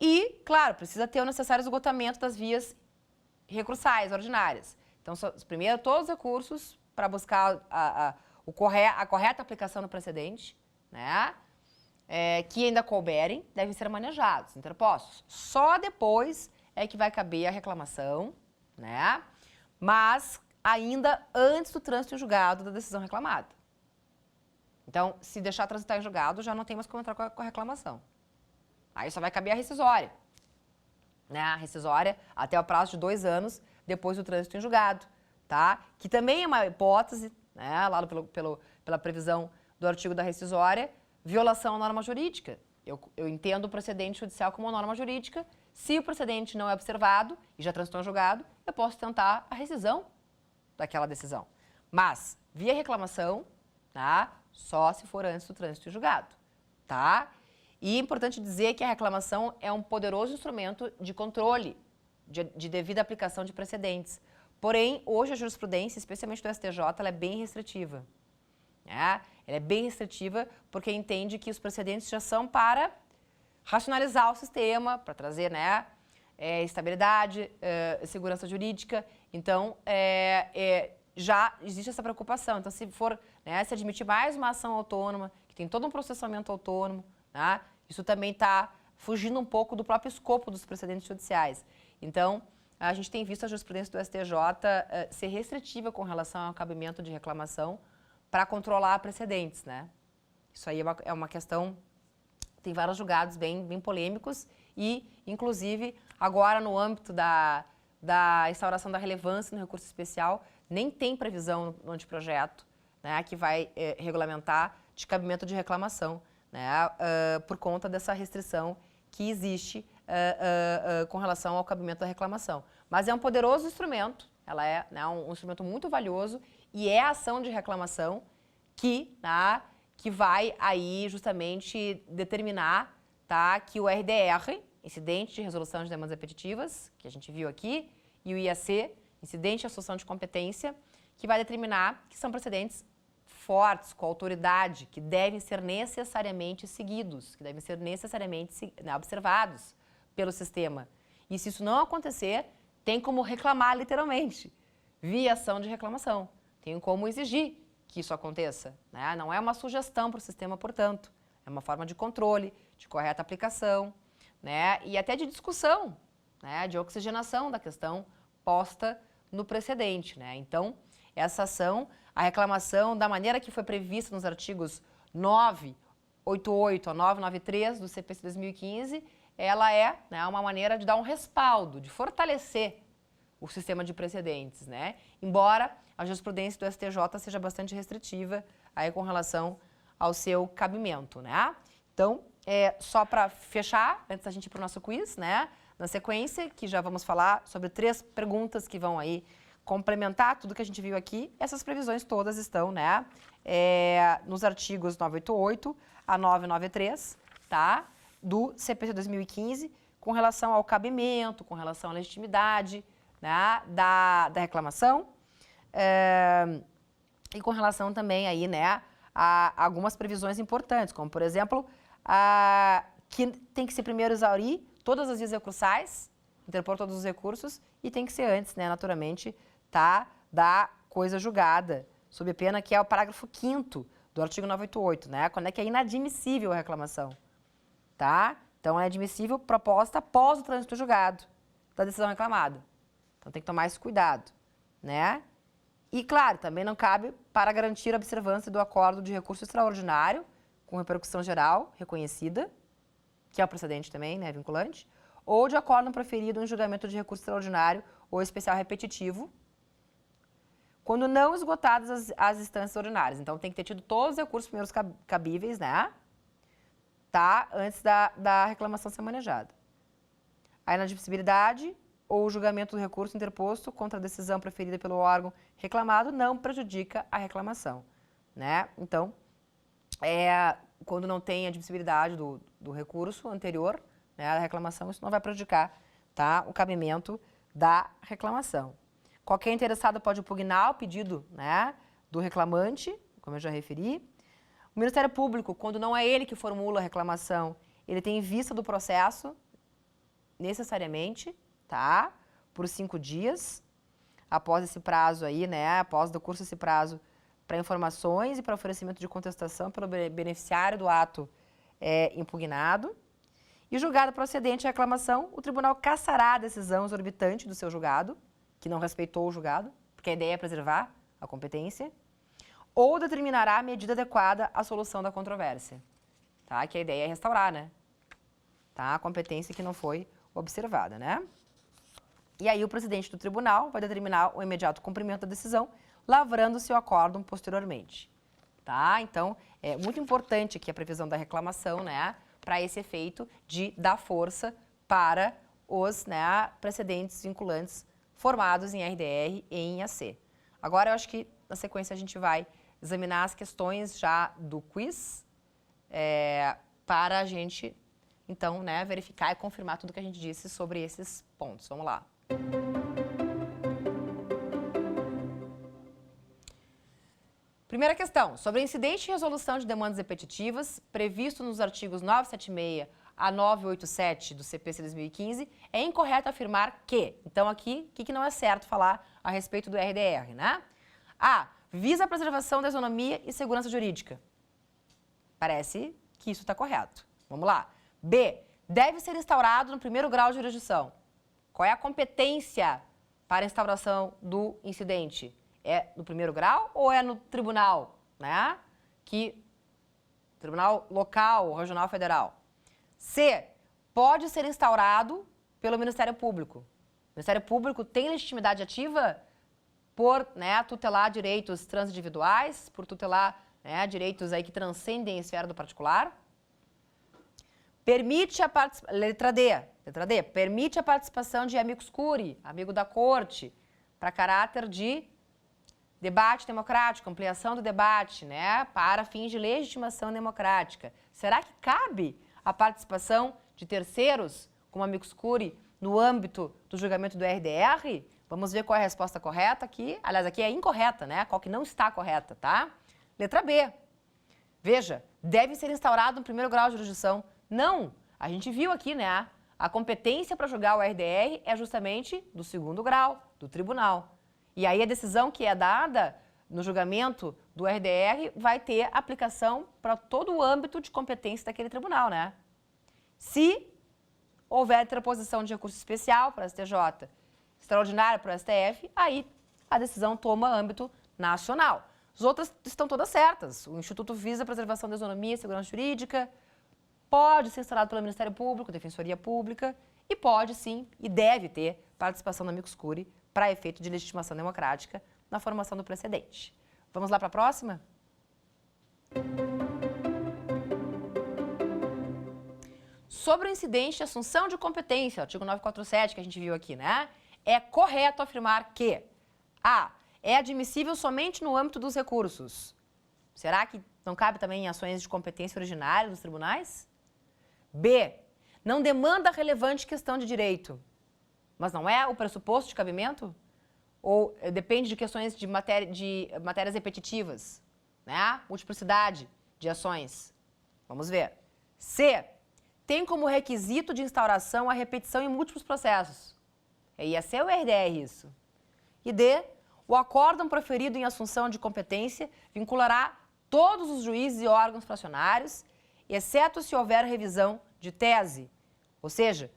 E, claro, precisa ter o necessário esgotamento das vias recursais ordinárias. Então, primeiro, todos os recursos para buscar a correta aplicação do precedente, né, que ainda couberem, devem ser manejados, interpostos. Só depois é que vai caber a reclamação, né, mas ainda antes do trânsito em julgado da decisão reclamada. Então, se deixar transitar em julgado, já não tem mais como entrar com a reclamação. Aí só vai caber a rescisória, né? A rescisória até o prazo de 2 anos depois do trânsito em julgado, tá? Que também é uma hipótese, né? Lá pela previsão do artigo da rescisória, violação à norma jurídica. Eu entendo o precedente judicial como uma norma jurídica. Se o precedente não é observado e já transitou em julgado, eu posso tentar a rescisão daquela decisão. Mas, via reclamação, tá? Só se for antes do trânsito em julgado, tá? E é importante dizer que a reclamação é um poderoso instrumento de controle, de devida aplicação de precedentes. Porém, hoje a jurisprudência, especialmente do STJ, ela é bem restritiva. Né? Ela é bem restritiva porque entende que os precedentes já são para racionalizar o sistema, para trazer, né, estabilidade, segurança jurídica. Então, já existe essa preocupação. Então, se for, né, se admitir mais uma ação autônoma, que tem todo um processamento autônomo, tá? Isso também está fugindo um pouco do próprio escopo dos precedentes judiciais. Então, a gente tem visto a jurisprudência do STJ ser restritiva com relação ao cabimento de reclamação para controlar precedentes, né? Isso aí é uma questão, tem vários julgados bem polêmicos e, inclusive, agora no âmbito da instauração da relevância no recurso especial, nem tem previsão no anteprojeto, né, que vai regulamentar de cabimento de reclamação, né, por conta dessa restrição que existe com relação ao cabimento da reclamação. Mas é um poderoso instrumento, ela é, né, um instrumento muito valioso e é a ação de reclamação que vai aí justamente determinar, tá, que o RDR, Incidente de Resolução de Demandas Repetitivas, que a gente viu aqui, e o IAC, Incidente de Assunção de Competência, que vai determinar que são precedentes fortes, com autoridade, que devem ser necessariamente seguidos, que devem ser necessariamente observados pelo sistema. E se isso não acontecer, tem como reclamar literalmente, via ação de reclamação. Tem como exigir que isso aconteça, né? Não é uma sugestão para o sistema, portanto. É uma forma de controle, de correta aplicação, né? E até de discussão, né? De oxigenação da questão posta no precedente, né? Então, essa ação, a reclamação, da maneira que foi prevista nos artigos 988 a 993 do CPC 2015, ela é, né, uma maneira de dar um respaldo, de fortalecer o sistema de precedentes, né? Embora a jurisprudência do STJ seja bastante restritiva aí com relação ao seu cabimento, né? Então, só para fechar, antes da gente ir para o nosso quiz, né? Na sequência, que já vamos falar sobre 3 perguntas que vão aí complementar tudo que a gente viu aqui. Essas previsões todas estão, né, nos artigos 988 a 993, tá? Do CPC 2015, com relação ao cabimento, com relação à legitimidade, né, da reclamação, e com relação também aí, né, a algumas previsões importantes, como, por exemplo, que tem que ser primeiro exaurir todas as vias recursais, interpor todos os recursos, e tem que ser antes, né, naturalmente, tá, da coisa julgada, sob pena que é o parágrafo 5º do artigo 988, né? Quando é que é inadmissível a reclamação, tá? Então, é admissível proposta após o trânsito julgado da decisão reclamada. Então, tem que tomar esse cuidado, né? E, claro, também não cabe para garantir a observância do acordo de recurso extraordinário com repercussão geral reconhecida, que é o precedente também, né, vinculante, ou de acordo proferido em julgamento de recurso extraordinário ou especial repetitivo, quando não esgotadas as instâncias ordinárias. Então, tem que ter tido todos os recursos primeiros cabíveis, né, tá, antes da reclamação ser manejada. A inadmissibilidade ou o julgamento do recurso interposto contra a decisão preferida pelo órgão reclamado não prejudica a reclamação, né? Então, quando não tem admissibilidade do recurso anterior, né, da reclamação, isso não vai prejudicar, tá, o cabimento da reclamação. Qualquer interessado pode impugnar o pedido, né, do reclamante, como eu já referi. O Ministério Público, quando não é ele que formula a reclamação, ele tem vista do processo, necessariamente, tá, por 5 dias, após esse prazo aí, né, após do curso esse prazo, para informações e para oferecimento de contestação pelo beneficiário do ato impugnado. E julgado procedente a reclamação, o tribunal cassará a decisão exorbitante do seu julgado, que não respeitou o julgado, porque a ideia é preservar a competência, ou determinará a medida adequada à solução da controvérsia, tá? Que a ideia é restaurar, né? Tá? A competência que não foi observada, né? E aí o presidente do tribunal vai determinar o imediato cumprimento da decisão, lavrando-se o acórdão posteriormente, tá? Então, é muito importante aqui a previsão da reclamação, né? Para esse efeito de dar força para os, né, precedentes vinculantes formados em RDR e em AC. Agora, eu acho que na sequência a gente vai examinar as questões já do quiz para a gente, então, né, verificar e confirmar tudo que a gente disse sobre esses pontos. Vamos lá. Primeira questão, sobre incidente e resolução de demandas repetitivas, previsto nos artigos 976 a 987 do CPC 2015, é incorreto afirmar que, então aqui, o que não é certo falar a respeito do RDR, né? A, visa a preservação da isonomia e segurança jurídica. Parece que isso está correto. Vamos lá. B, deve ser instaurado no primeiro grau de jurisdição. Qual é a competência para a instauração do incidente? É no primeiro grau ou é no tribunal, né? Tribunal local, regional, federal. C, pode ser instaurado pelo Ministério Público. O Ministério Público tem legitimidade ativa por, né, tutelar direitos transindividuais, por tutelar, né, direitos aí que transcendem a esfera do particular. Permite a participação, letra D, permite a participação de amicus curiae, amigo da corte, para caráter de debate democrático, ampliação do debate, né, para fins de legitimação democrática. Será que cabe a participação de terceiros, como amicus curiae, no âmbito do julgamento do RDR? Vamos ver qual é a resposta correta aqui. Aliás, aqui é incorreta, né? Qual que não está correta, tá? Letra B. Veja, deve ser instaurado no primeiro grau de jurisdição. Não, a gente viu aqui, né? A competência para julgar o RDR é justamente do segundo grau, do tribunal. E aí a decisão que é dada no julgamento do RDR vai ter aplicação para todo o âmbito de competência daquele tribunal, né? Se houver interposição de recurso especial para o STJ, extraordinário para o STF, aí a decisão toma âmbito nacional. As outras estão todas certas. O Instituto visa a preservação da isonomia e segurança jurídica, pode ser instalado pelo Ministério Público, Defensoria Pública, e pode sim, e deve ter, participação do amicus curiae para efeito de legitimação democrática na formação do precedente. Vamos lá para a próxima? Sobre o incidente de assunção de competência, artigo 947, que a gente viu aqui, né? É correto afirmar que A, é admissível somente no âmbito dos recursos. Será que não cabe também em ações de competência originária dos tribunais? B, não demanda relevante questão de direito. Mas não é o pressuposto de cabimento? Ou depende de questões de matérias repetitivas, né? Multiplicidade de ações. Vamos ver. C, tem como requisito de instauração a repetição em múltiplos processos. É IAC ou RDR isso? E D, o acórdão proferido em assunção de competência vinculará todos os juízes e órgãos fracionários, exceto se houver revisão de tese. Ou seja,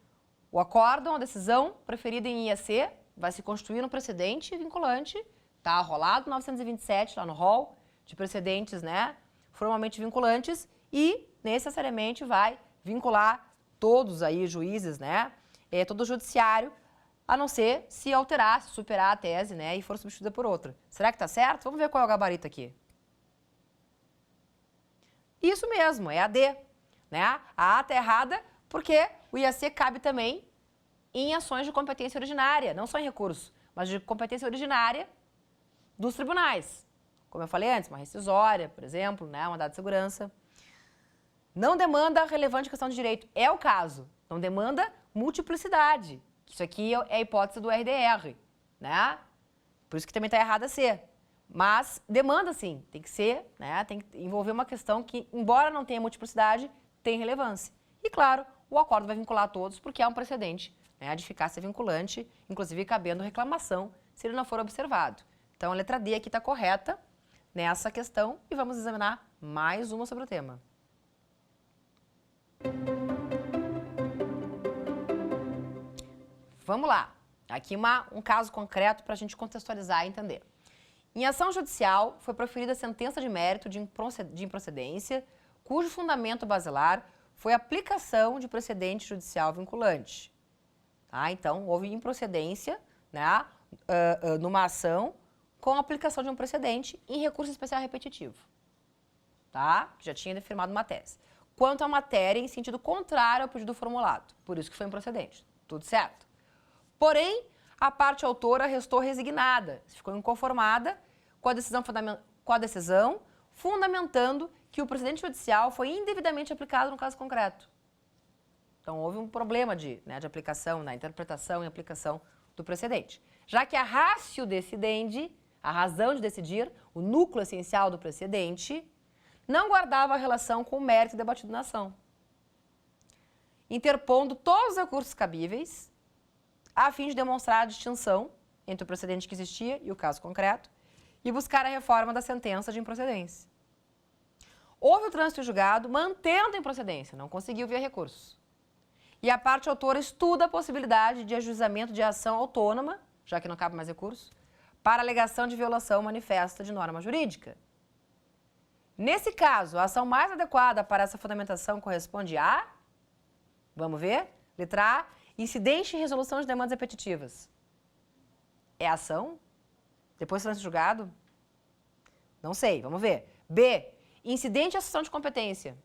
o acórdão, a decisão preferida em IAC, vai se constituir no precedente vinculante, está rolado 927 lá no rol de precedentes, né, formalmente vinculantes, e necessariamente vai vincular todos aí juízes, né, todo o judiciário, a não ser se alterar, se superar a tese, né, e for substituída por outra. Será que está certo? Vamos ver qual é o gabarito aqui. Isso mesmo, é a D, né? A A está errada porque o IAC cabe também em ações de competência originária, não só em recurso, mas de competência originária dos tribunais. Como eu falei antes, uma rescisória, por exemplo, né, uma mandado de segurança. Não demanda relevante questão de direito. É o caso. Não demanda multiplicidade. Isso aqui é a hipótese do RDR, né? Por isso que também está errada a C. Mas demanda sim, tem que ser, né? Tem que envolver uma questão que, embora não tenha multiplicidade, tem relevância. E claro, o acordo vai vincular a todos porque é um precedente, né, de eficácia vinculante, inclusive cabendo reclamação se ele não for observado. Então a letra D aqui está correta nessa questão e vamos examinar mais uma sobre o tema. Vamos lá. Aqui um caso concreto para a gente contextualizar e entender. Em ação judicial, foi proferida sentença de mérito de improcedência, cujo fundamento basilar foi a aplicação de precedente judicial vinculante. Tá? Então, houve improcedência, né, numa ação com a aplicação de um precedente em recurso especial repetitivo. Tá? Já tinha firmado uma tese. Quanto à matéria em sentido contrário ao pedido formulado. Por isso que foi improcedente. Tudo certo. Porém, a parte autora restou resignada, ficou inconformada com a decisão, fundamentando que o precedente judicial foi indevidamente aplicado no caso concreto. Então, houve um problema de aplicação, na interpretação e aplicação do precedente. Já que a ratio decidendi, a razão de decidir, o núcleo essencial do precedente, não guardava relação com o mérito debatido na ação. Interpondo todos os recursos cabíveis, a fim de demonstrar a distinção entre o precedente que existia e o caso concreto e buscar a reforma da sentença de improcedência. Houve o trânsito em julgado mantendo a improcedência, não conseguiu via recurso. E a parte autora estuda a possibilidade de ajuizamento de ação autônoma, já que não cabe mais recurso, para alegação de violação manifesta de norma jurídica. Nesse caso, a ação mais adequada para essa fundamentação corresponde a... Vamos ver? Letra A. Incidente e resolução de demandas repetitivas. É ação? Depois trânsito julgado? Não sei, vamos ver. B. Incidente e assunção de competência.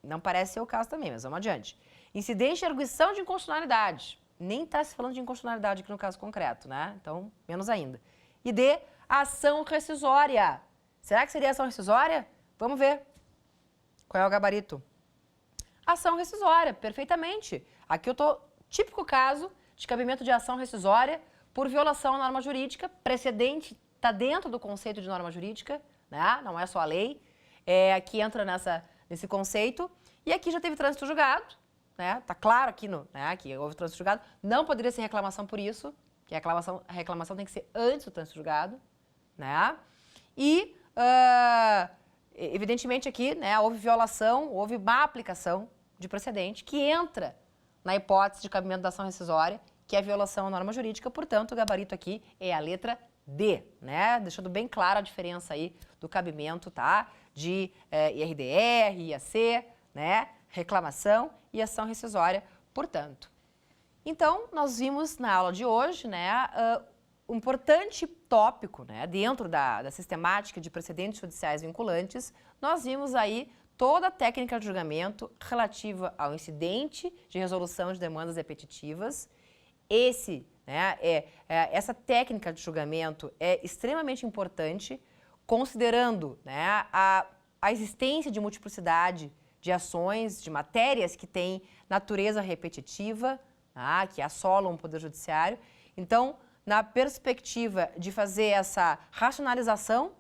Não parece ser o caso também, mas vamos adiante. Incidente e arguição de inconstitucionalidade. Nem está se falando de inconstitucionalidade aqui no caso concreto, né? Então, menos ainda. E D. Ação rescisória. Será que seria ação rescisória? Vamos ver. Qual é o gabarito? Ação rescisória, perfeitamente. Aqui eu estou, típico caso de cabimento de ação rescisória por violação à norma jurídica, precedente está dentro do conceito de norma jurídica, né? Não é só a lei, aqui entra nesse conceito, e aqui já teve trânsito julgado, né? Tá claro aqui que houve trânsito julgado, não poderia ser reclamação por isso, que a reclamação tem que ser antes do trânsito julgado, né? E, evidentemente aqui, né, houve violação, houve má aplicação de precedente que entra na hipótese de cabimento da ação rescisória, que é a violação à norma jurídica, portanto, o gabarito aqui é a letra D, né? Deixando bem clara a diferença aí do cabimento, tá? De IRDR, IAC, né? Reclamação e ação rescisória, portanto. Então, nós vimos na aula de hoje, né, um importante tópico, né, dentro da sistemática de precedentes judiciais vinculantes, nós vimos aí toda a técnica de julgamento relativa ao incidente de resolução de demandas repetitivas. Essa técnica de julgamento é extremamente importante, considerando, né, a existência de multiplicidade de ações, de matérias que têm natureza repetitiva, tá, que assolam o Poder Judiciário. Então, na perspectiva de fazer essa racionalização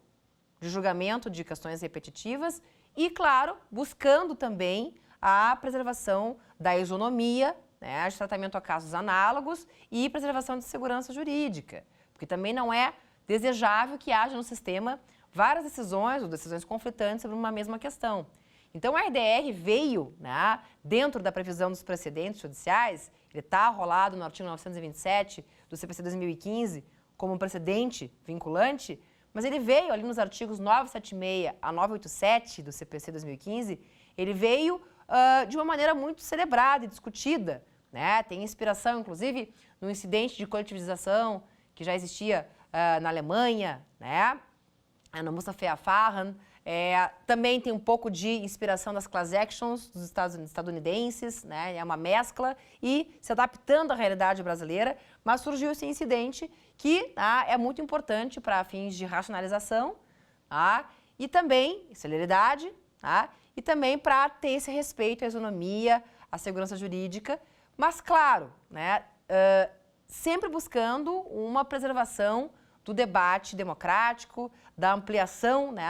de julgamento de questões repetitivas e, claro, buscando também a preservação da isonomia, né, de tratamento a casos análogos e preservação de segurança jurídica. porque também não é desejável que haja no sistema várias decisões ou decisões conflitantes sobre uma mesma questão. Então, a RDR veio, né, dentro da previsão dos precedentes judiciais, ele está rolado no artigo 927 do CPC 2015 como um precedente vinculante, mas ele veio ali nos artigos 976 a 987 do CPC 2015, ele veio de uma maneira muito celebrada e discutida, né? Tem inspiração, inclusive, no incidente de coletivização que já existia na Alemanha, né? No Mustafa-Farhan. Também tem um pouco de inspiração das class actions dos estadunidenses, né? É uma mescla e se adaptando à realidade brasileira, mas surgiu esse incidente que é muito importante para fins de racionalização, tá? E também celeridade, tá? E também para ter esse respeito à isonomia, à segurança jurídica, mas claro, né? Sempre buscando uma preservação do debate democrático, da ampliação, né,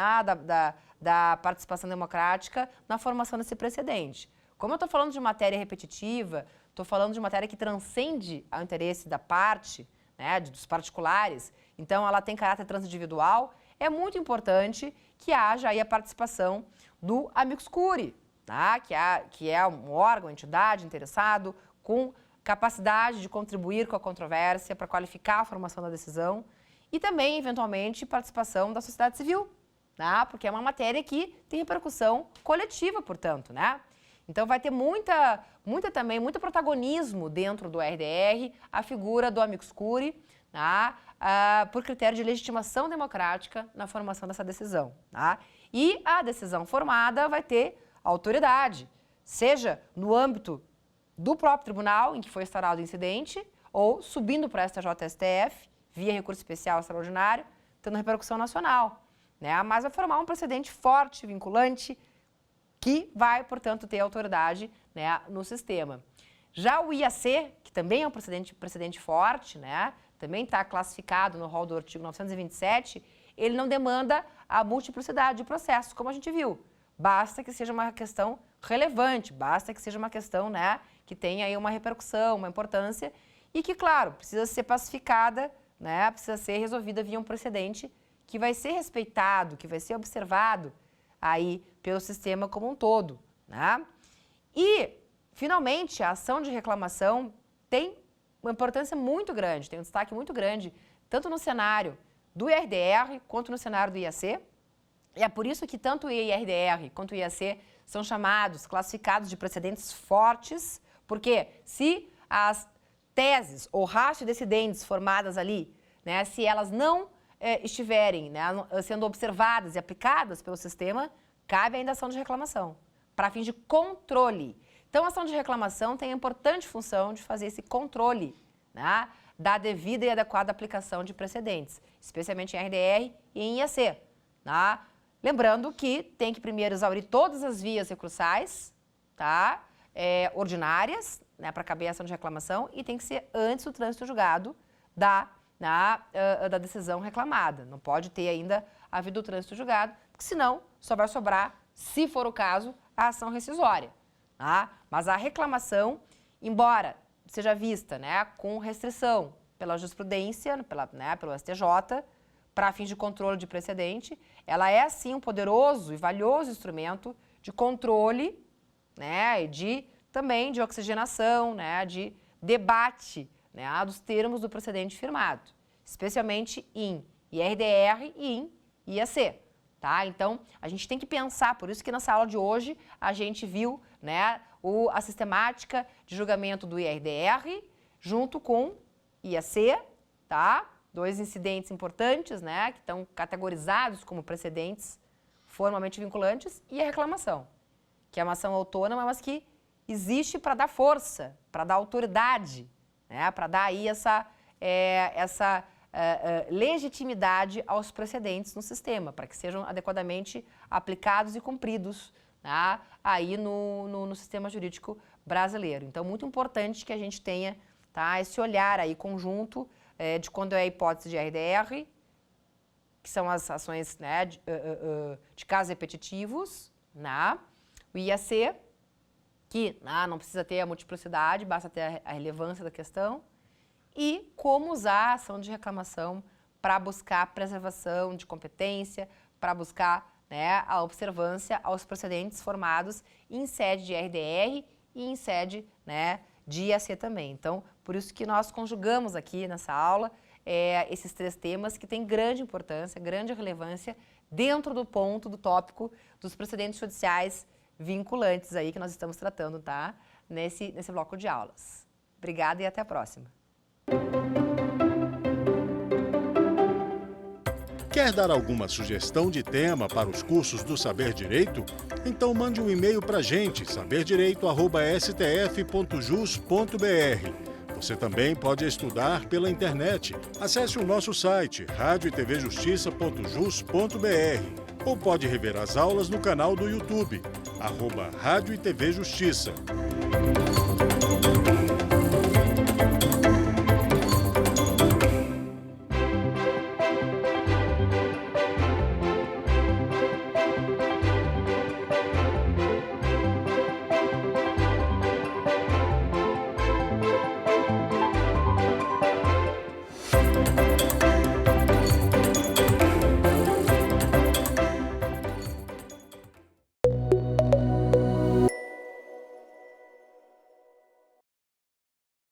da participação democrática na formação desse precedente. Como eu estou falando de matéria repetitiva, estou falando de matéria que transcende ao interesse da parte, né, dos particulares, então ela tem caráter transindividual, é muito importante que haja aí a participação do amicus curiae, tá, que é um órgão, entidade interessado com capacidade de contribuir com a controvérsia para qualificar a formação da decisão, e também, eventualmente, participação da sociedade civil, né? Porque é uma matéria que tem repercussão coletiva, portanto, né? Então vai ter muito protagonismo dentro do RDR, a figura do amicus curiae, né? Por critério de legitimação democrática na formação dessa decisão. Tá? E a decisão formada vai ter autoridade, seja no âmbito do próprio tribunal em que foi instaurado o incidente, ou subindo para a STJ-STF, via recurso especial extraordinário, tendo repercussão nacional, né? Mas vai formar um precedente forte, vinculante, que vai, portanto, ter autoridade, né, no sistema. Já o IAC, que também é um precedente forte, né, também está classificado no rol do artigo 927, ele não demanda a multiplicidade de processos, como a gente viu. Basta que seja uma questão relevante, basta que seja uma questão, né, que tenha aí uma repercussão, uma importância, e que, claro, precisa ser pacificada, né, precisa ser resolvida via um precedente que vai ser respeitado, que vai ser observado aí pelo sistema como um todo, né? E, finalmente, a ação de reclamação tem uma importância muito grande, tem um destaque muito grande, tanto no cenário do IRDR quanto no cenário do IAC. E é por isso que tanto o IRDR quanto o IAC são chamados, classificados de precedentes fortes, porque se as teses ou ratio decidentes formadas ali, né, se elas não estiverem, né, sendo observadas e aplicadas pelo sistema, cabe ainda a ação de reclamação, para fins de controle. Então, a ação de reclamação tem a importante função de fazer esse controle, né, da devida e adequada aplicação de precedentes, especialmente em RDR e em IAC. Né? Lembrando que tem que primeiro exaurir todas as vias recursais, tá, ordinárias, né, para caber a ação de reclamação, e tem que ser antes do trânsito julgado da decisão reclamada. Não pode ter ainda havido o trânsito julgado, porque senão só vai sobrar, se for o caso, a ação rescisória. Tá? Mas a reclamação, embora seja vista, né, com restrição pela jurisprudência, pelo STJ, para fins de controle de precedente, ela é, sim, um poderoso e valioso instrumento de controle, né, e também de oxigenação, né, de debate, né, dos termos do precedente firmado, especialmente em IRDR e em IAC. Tá? Então, a gente tem que pensar, por isso que nessa aula de hoje a gente viu, né, a sistemática de julgamento do IRDR junto com IAC, tá? Dois incidentes importantes, né, que estão categorizados como precedentes formalmente vinculantes, e a reclamação, que é uma ação autônoma, mas que existe para dar força, para dar autoridade, né, para dar aí essa legitimidade aos precedentes no sistema, para que sejam adequadamente aplicados e cumpridos, né, aí no sistema jurídico brasileiro. Então, muito importante que a gente tenha, tá, esse olhar aí conjunto de quando é a hipótese de RDR, que são as ações, né, de casos repetitivos, né, o IAC, que não precisa ter a multiplicidade, basta ter a relevância da questão, e como usar a ação de reclamação para buscar preservação de competência, para buscar, né, a observância aos procedentes formados em sede de RDR e em sede, né, de IAC também. Então, por isso que nós conjugamos aqui nessa aula esses 3 temas que têm grande importância, grande relevância dentro do ponto, do tópico dos procedentes judiciais vinculantes aí que nós estamos tratando, tá? Nesse bloco de aulas. Obrigada e até a próxima.
Quer dar alguma sugestão de tema para os cursos do Saber Direito? Então mande um e-mail para a gente, saberdireito@stf.jus.br. Você também pode estudar pela internet. Acesse o nosso site radioetvjustiça.jus.br ou pode rever as aulas no canal do YouTube, @Rádio e TV Justiça.